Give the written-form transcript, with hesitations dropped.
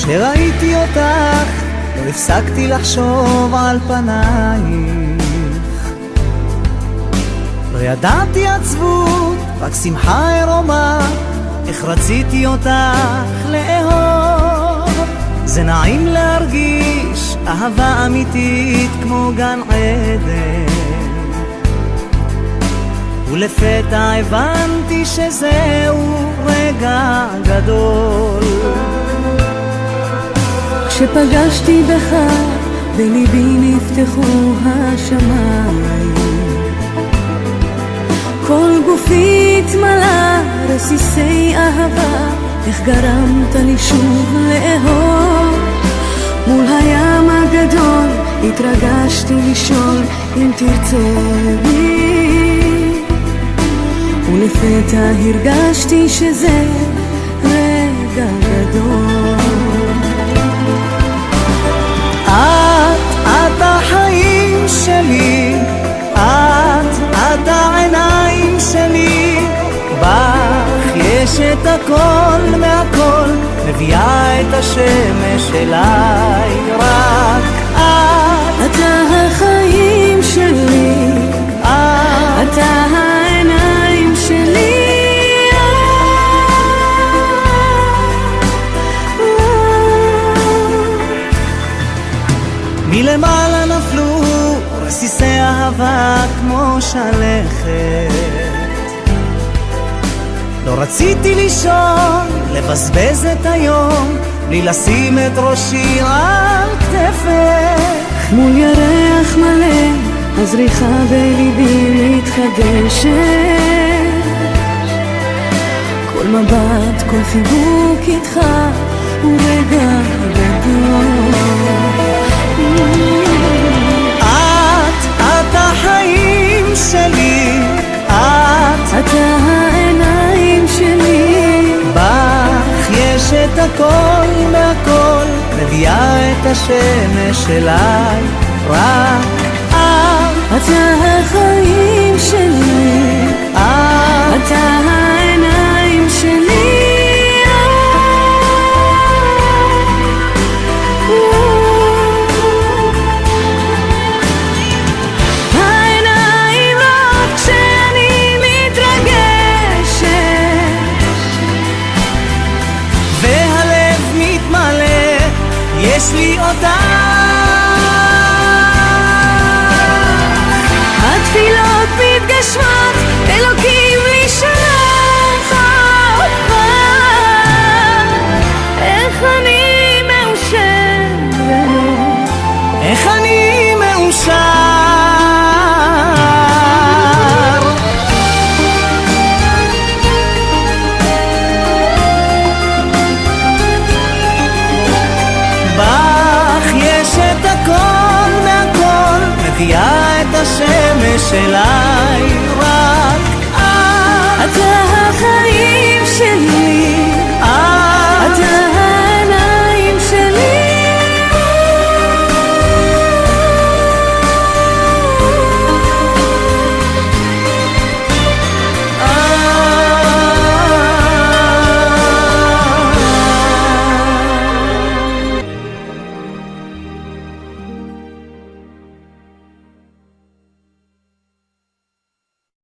כשראיתי אותך לא הפסקתי לחשוב על פנייך, לא ידעתי עצבות, רק שמחה עירומה, איך רציתי אותך לאהוב. זה נעים להרגיש אהבה אמיתית כמו גן עדן, ולפתע הבנתי שזהו רגע גדול. כשפגשתי בך בליבי נפתחו השמיים, כל גופי התמלא רסיסי אהבה, איך גרמת לי שוב לאהוב. מול הים הגדול התרגשתי לשאול אם תרצה בי, ולפתע הרגשתי שזה רגע גדול. את החיים שלי, את העיניים שלי, בך יש את הכל מהכל, מביאה את השמש אליי. רק אתה החיים שלי, אתה העיניים שלי. מלמעלה נפלו רסיסי אהבה כמו שלכת, לא רציתי לישון, לבזבז את היום, בלי לשים את ראשי על כתפך. מול ירח מלא הזריחה בליבי מתחדשת, כל מבט, כל חיבוק איתך הוא רגע גדול. את החיים שלי, אתה העיניים שלי, בך יש את הכל מהכל, מביאה את השמש אליי. רק אתה החיים שלי, אתה העיניים שלי. יש לי אותך, התפילות מתגשמות, אלוקים לי שלח אותך. איך אני מאושר, איך אני מאושר. מביאה את השמש אליי.